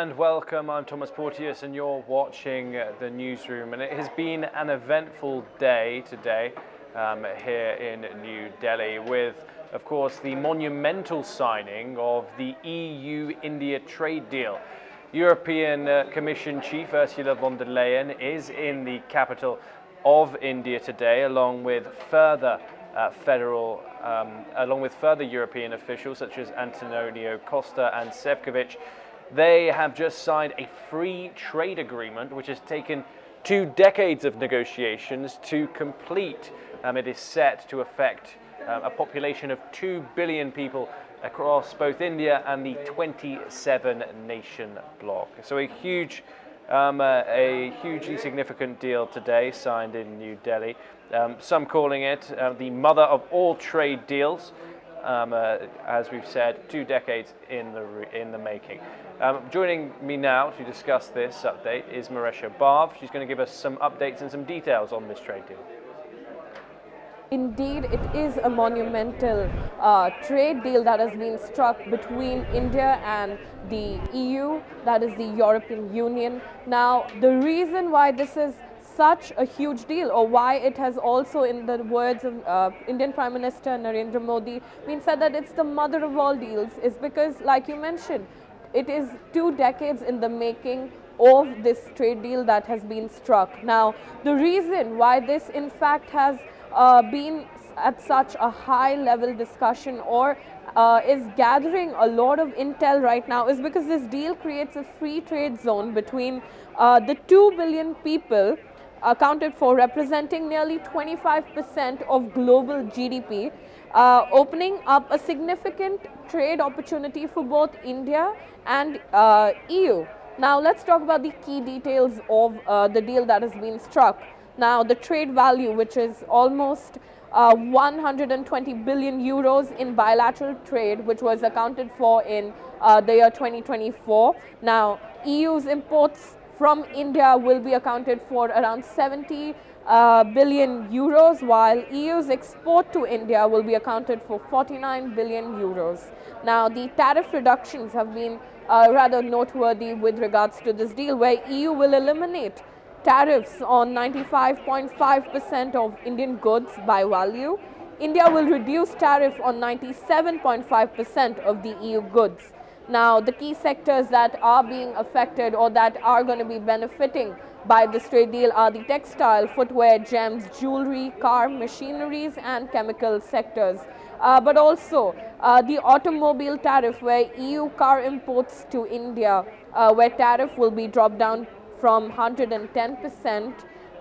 and welcome. I'm Thomas Porteous and you're watching the Newsroom, and it has been an eventful day today here in New Delhi with, of course, the monumental signing of the EU-India trade deal. European Commission Chief Ursula von der Leyen is in the capital of India today, along with further European officials such as Antonio Costa and Šefčovič. They have just signed a free trade agreement which has taken 2 decades of negotiations to complete. It is set to affect a population of 2 billion people across both India and the 27-nation bloc. So a hugely significant deal today signed in New Delhi. Some calling it the mother of all trade deals. As we've said, 2 decades in the making. Joining me now to discuss this update is Marisha Barv. She's going to give us some updates and some details on this trade deal. Indeed, it is a monumental trade deal that has been struck between India and the EU, that is the European Union. Now, the reason why this is such a huge deal, or why it has also, in the words of Indian Prime Minister Narendra Modi, been said that it's the mother of all deals, is because, like you mentioned, it is 2 decades in the making of this trade deal that has been struck. Now, the reason why this in fact has been at such a high level discussion or is gathering a lot of intel right now is because this deal creates a free trade zone between the 2 billion people accounted for, representing nearly 25% of global GDP, opening up a significant trade opportunity for both India and EU. Now let's talk about the key details of the deal that has been struck. Now the trade value, which is almost 120 billion euros in bilateral trade, which was accounted for in the year 2024. Now EU's imports from India will be accounted for around 70 billion euros, while EU's export to India will be accounted for 49 billion euros. Now the tariff reductions have been rather noteworthy with regards to this deal, where EU will eliminate tariffs on 95.5% of Indian goods by value. India will reduce tariff on 97.5% of the EU goods. Now, the key sectors that are being affected or that are going to be benefiting by this trade deal are the textile, footwear, gems, jewelry, car, machineries and chemical sectors. But also the automobile tariff, where EU car imports to India, where tariff will be dropped down from 110%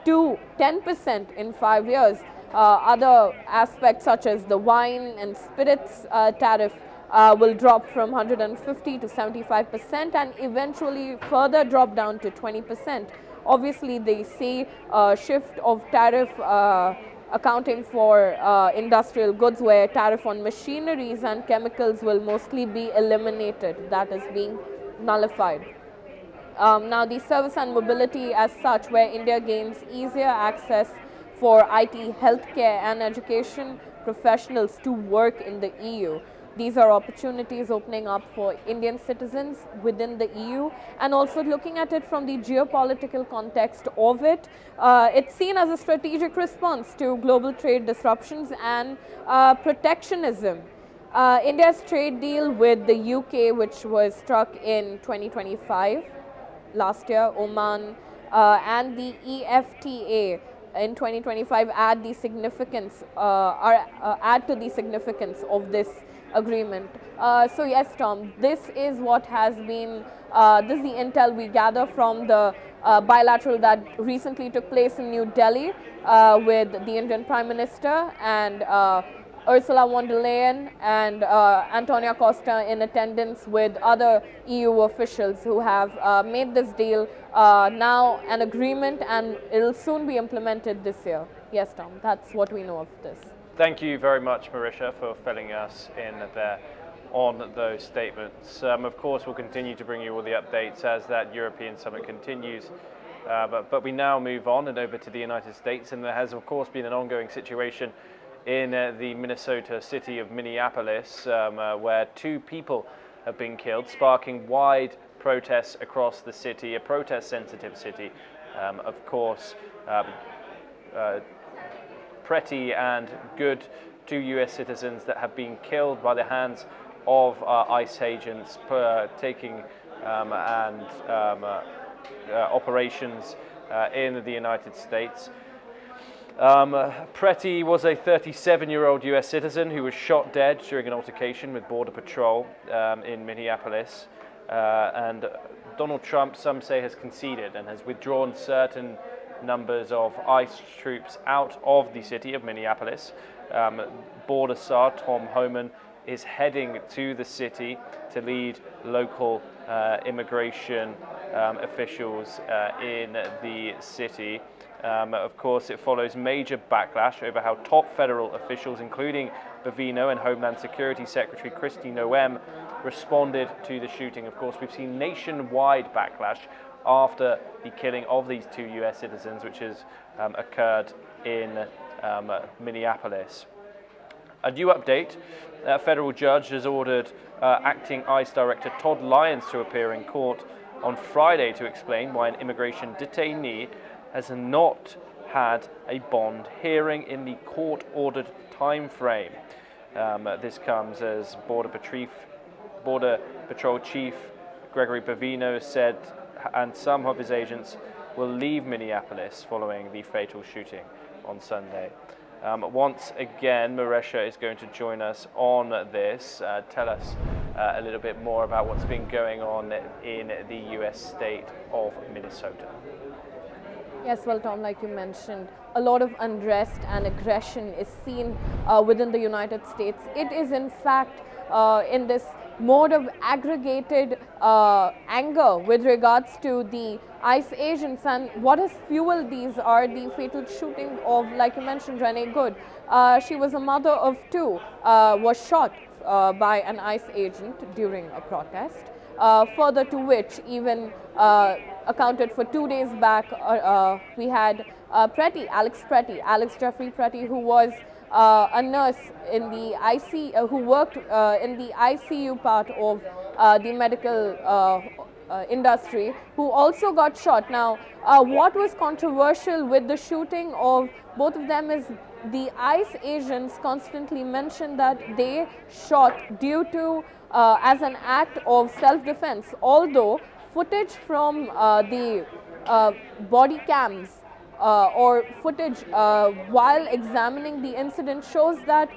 to 10% in 5 years. Other aspects such as the wine and spirits tariff will drop from 150 to 75% and eventually further drop down to 20%. Obviously, they see a shift of tariff accounting for industrial goods, where tariff on machineries and chemicals will mostly be eliminated. That is being nullified. Now the service and mobility as such, where India gains easier access for IT, healthcare and education professionals to work in the EU. These are opportunities opening up for Indian citizens within the EU, and also looking at it from the geopolitical context of it, it's seen as a strategic response to global trade disruptions and protectionism. India's trade deal with the UK, which was struck in 2025, last year, Oman, and the EFTA in 2025 add to the significance of this agreement. So yes, Tom, this is what has been, this is the intel we gather from the bilateral that recently took place in New Delhi with the Indian Prime Minister and Ursula von der Leyen and Antonio Costa in attendance with other EU officials who have made this deal now an agreement, and it will soon be implemented this year. Yes, Tom, that's what we know of this. Thank you very much, Marisha, for filling us in there on those statements. Of course, we'll continue to bring you all the updates as that European summit continues. But we now move on and over to the United States, and there has, of course, been an ongoing situation in the Minnesota city of Minneapolis, where 2 people have been killed, sparking protests across the city, a protest-sensitive city. Of course, Pretti and Good, 2 US citizens that have been killed by the hands of ICE agents taking operations in the United States. Pretti was a 37-year-old US citizen who was shot dead during an altercation with Border Patrol in Minneapolis. And Donald Trump, some say, has conceded and has withdrawn certain numbers of ICE troops out of the city of Minneapolis. Border czar Tom Homan is heading to the city to lead local immigration officials in the city. Of course, it follows major backlash over how top federal officials, including Bovino and Homeland Security Secretary Kristi Noem, responded to the shooting. Of course, we've seen nationwide backlash after the killing of these 2 US citizens, which has occurred in Minneapolis. A new update: a federal judge has ordered acting ICE Director Todd Lyons to appear in court on Friday to explain why an immigration detainee has not had a bond hearing in the court-ordered time frame. This comes as Border Patrol Chief Gregory Bovino said, and some of his agents will leave Minneapolis following the fatal shooting on Sunday. Once again, Maresha is going to join us on this. Tell us a little bit more about what's been going on in the US state of Minnesota. Yes, well, Tom, like you mentioned, a lot of unrest and aggression is seen within the United States. It is, in fact, in this mode of aggregated anger with regards to the ICE agents, and what has fueled these are the fatal shooting of, like you mentioned, Renee Good. She was a mother of 2, was shot by an ICE agent during a protest. Further to which, even accounted for 2 days back, we had Pretti, Alex Jeffrey Pretti, who was a nurse in the who worked in the ICU part of the medical industry, who also got shot. Now, what was controversial with the shooting of both of them is the ICE agents constantly mentioned that they shot due to as an act of self-defense, although footage from the body cams or footage while examining the incident shows that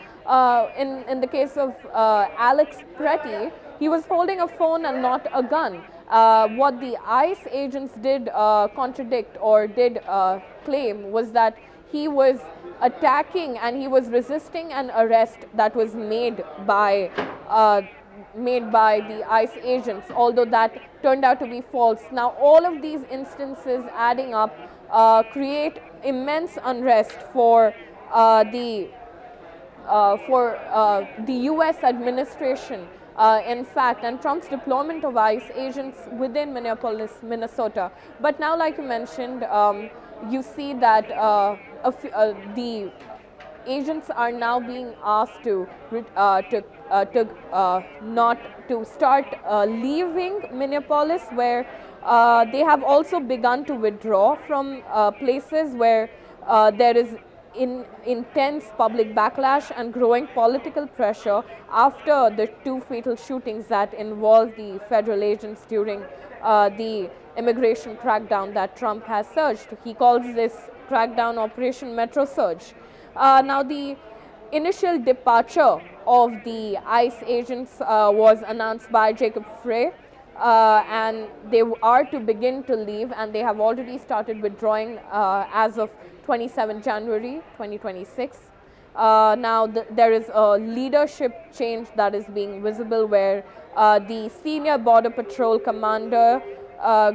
in the case of Alex Pretti, he was holding a phone and not a gun. What the ICE agents did contradict or did claim was that he was attacking and he was resisting an arrest that was made by the ICE agents, although that turned out to be false. Now, all of these instances adding up create immense unrest for the U.S. administration, in fact, and Trump's deployment of ICE agents within Minneapolis, Minnesota. But now, like you mentioned, you see that the agents are now being asked to not to start leaving Minneapolis, where they have also begun to withdraw from places where there is intense public backlash and growing political pressure after the 2 fatal shootings that involved the federal agents during the immigration crackdown that Trump has surged. He calls this crackdown Operation Metro Surge. Now, the initial departure of the ICE agents was announced by Jacob Frey, and they are to begin to leave, and they have already started withdrawing as of 27 January 2026. Now, there is a leadership change that is being visible, where the senior Border Patrol commander,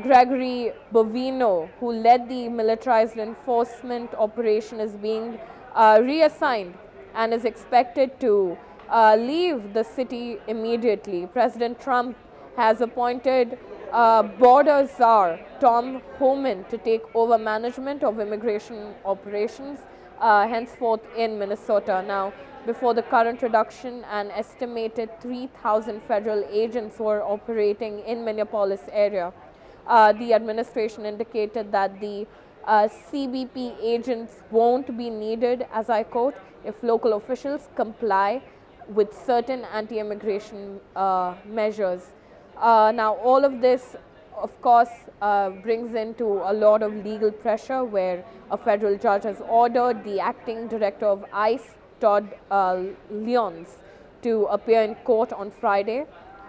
Gregory Bovino, who led the militarized enforcement operation, is being reassigned and is expected to leave the city immediately. President Trump has appointed border czar Tom Homan to take over management of immigration operations henceforth in Minnesota. Now, before the current reduction, an estimated 3,000 federal agents were operating in Minneapolis area. The administration indicated that the CBP agents won't be needed, as I quote, if local officials comply with certain anti-immigration measures. Now, all of this, of course, brings into a lot of legal pressure, where a federal judge has ordered the acting director of ICE, Todd Lyons, to appear in court on Friday,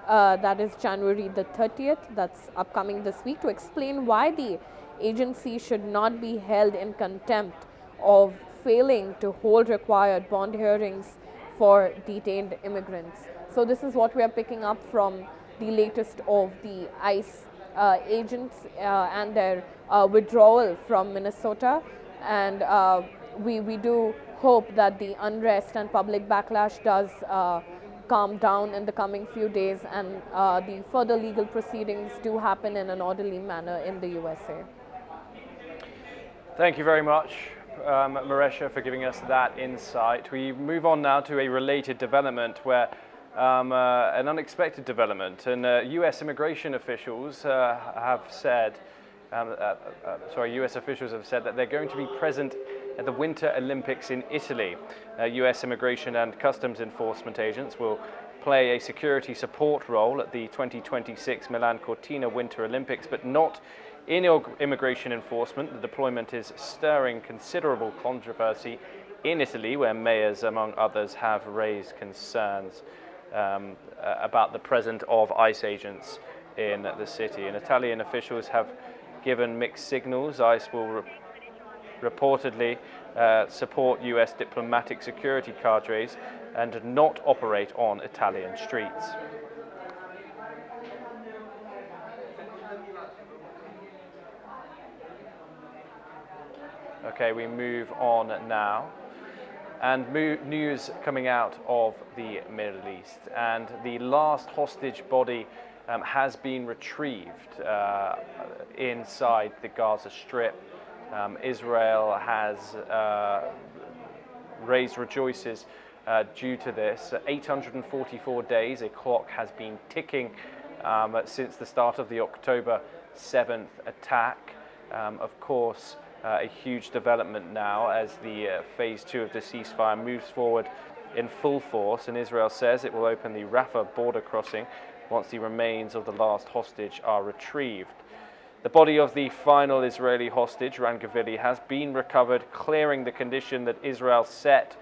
that is January the 30th, that's upcoming this week, to explain why the agency should not be held in contempt of failing to hold required bond hearings for detained immigrants. So this is what we are picking up from the latest of the ICE agents and their withdrawal from Minnesota, and we do hope that the unrest and public backlash does calm down in the coming few days, and the further legal proceedings do happen in an orderly manner in the USA. Thank you very much, Maresha, for giving us that insight. We move on now to a related development, where an unexpected development, and U.S. immigration officials have said, U.S. officials have said that they're going to be present at the Winter Olympics in Italy. U.S. immigration and customs enforcement agents will play a security support role at the 2026 Milan Cortina Winter Olympics, but not in immigration enforcement. The deployment is stirring considerable controversy in Italy, where mayors, among others, have raised concerns about the presence of ICE agents in the city. And Italian officials have given mixed signals. ICE will reportedly support US diplomatic security cadres and not operate on Italian streets. Okay, we move on now. And news coming out of the Middle East, and the last hostage body has been retrieved inside the Gaza Strip. Israel has raised rejoices due to this. 844 days, a clock has been ticking since the start of the October 7th attack. Of course, a huge development now as the phase 2 of the ceasefire moves forward in full force, and Israel says it will open the Rafah border crossing once the remains of the last hostage are retrieved. The body of the final Israeli hostage, Ran Gavili, has been recovered, clearing the condition that Israel set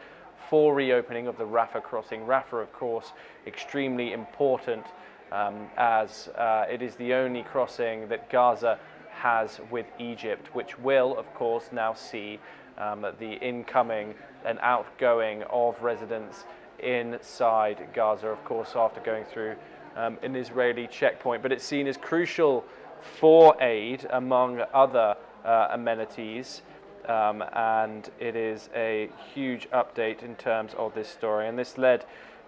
for reopening of the Rafah crossing. Rafah, of course, extremely important as it is the only crossing that Gaza has with Egypt, which will, of course, now see the incoming and outgoing of residents inside Gaza, of course, after going through an Israeli checkpoint. But it's seen as crucial for aid, among other amenities, and it is a huge update in terms of this story. And this led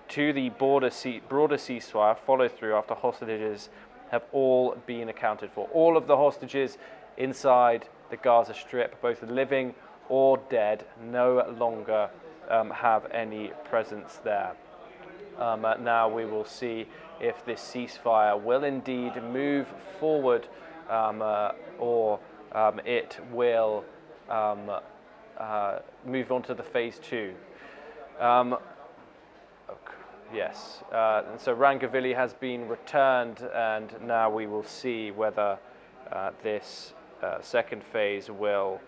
to the broader ceasefire follow-through after hostages have all been accounted for. All of the hostages inside the Gaza Strip, both living or dead, no longer have any presence there. Now we will see if this ceasefire will indeed move forward or it will move on to the phase 2. Yes, and so Ran Gavili has been returned, and now we will see whether this second phase will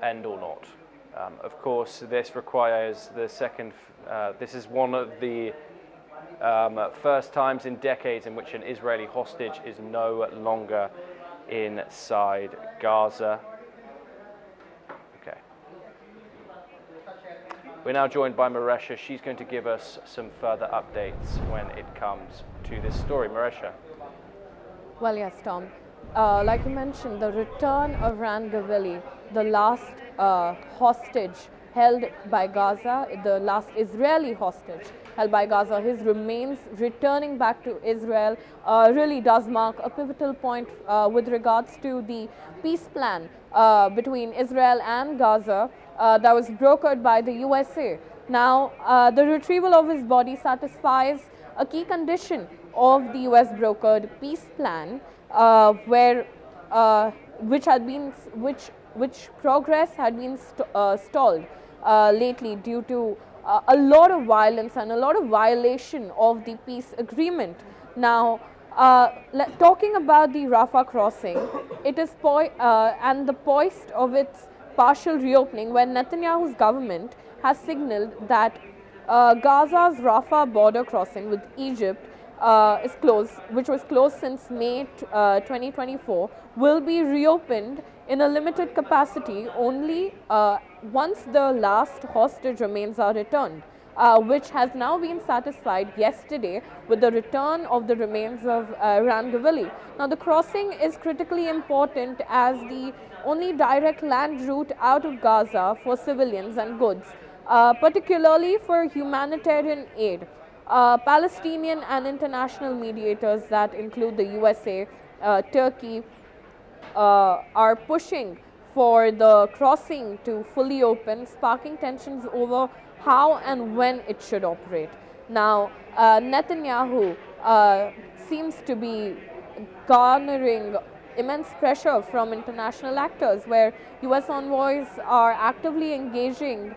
end or not. Of course, this requires the second, this is one of the first times in decades in which an Israeli hostage is no longer inside Gaza. We're now joined by Maresha. She's going to give us some further updates when it comes to this story. Maresha. Well, yes, Tom. Like you mentioned, the return of Ran Gavili, the last hostage held by Gaza, the last Israeli hostage held by Gaza, his remains returning back to Israel really does mark a pivotal point with regards to the peace plan between Israel and Gaza that was brokered by the USA. Now, the retrieval of his body satisfies a key condition of the US brokered peace plan, which progress had been stalled lately due to a lot of violence and a lot of violation of the peace agreement. Now, talking about the Rafah crossing, it is and the poised of its partial reopening when Netanyahu's government has signaled that Gaza's Rafah border crossing with Egypt is closed, which was closed since May 2024, will be reopened in a limited capacity only once the last hostage remains are returned, which has now been satisfied yesterday with the return of the remains of Ran Gavili. Now, the crossing is critically important as the only direct land route out of Gaza for civilians and goods, particularly for humanitarian aid. Palestinian and international mediators that include the USA, Turkey, are pushing for the crossing to fully open, sparking tensions over how and when it should operate. Now, Netanyahu seems to be garnering immense pressure from international actors, where US envoys are actively engaging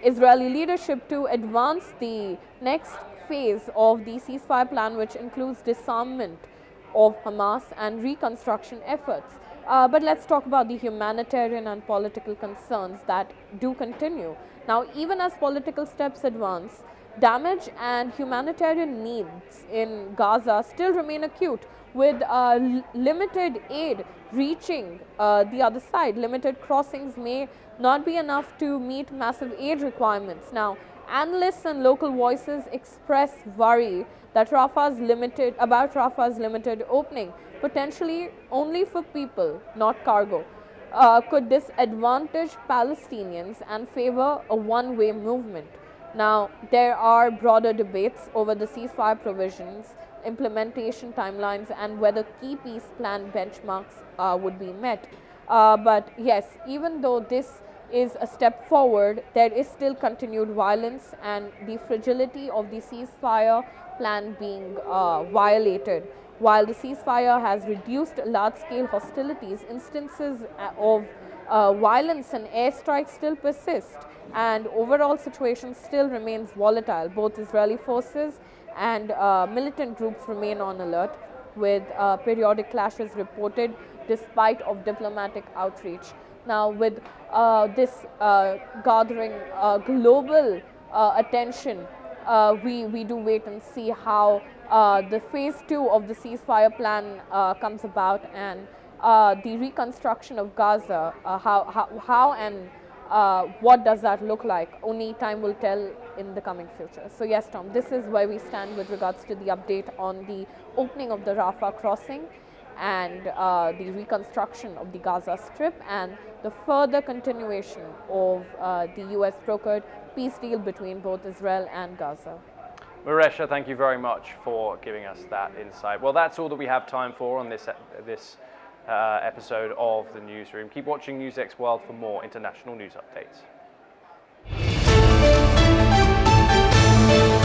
Israeli leadership to advance the next phase of the ceasefire plan, which includes disarmament of Hamas and reconstruction efforts. But let's talk about the humanitarian and political concerns that do continue. Now, even as political steps advance, damage and humanitarian needs in Gaza still remain acute, with limited aid reaching the other side. Limited crossings may not be enough to meet massive aid requirements. Now, analysts and local voices express worry that Rafah's limited opening, potentially only for people, not cargo, could disadvantage Palestinians and favor a one-way movement. Now, there are broader debates over the ceasefire provisions, implementation timelines, and whether key peace plan benchmarks would be met. But yes, even though this is a step forward, there is still continued violence and the fragility of the ceasefire plan being violated. While the ceasefire has reduced large-scale hostilities, instances of violence and airstrikes still persist, and overall situation still remains volatile. Both Israeli forces and militant groups remain on alert, with periodic clashes reported despite of diplomatic outreach. Now, with this gathering global attention, we do wait and see how the phase 2 of the ceasefire plan comes about, and the reconstruction of Gaza, how and what does that look like? Only time will tell in the coming future. So yes, Tom, this is where we stand with regards to the update on the opening of the Rafah crossing and the reconstruction of the Gaza Strip and the further continuation of the US brokered peace deal between both Israel and Gaza. Maresha, thank you very much for giving us that insight. Well, that's all that we have time for on this episode of the Newsroom. Keep watching NewsX World for more international news updates.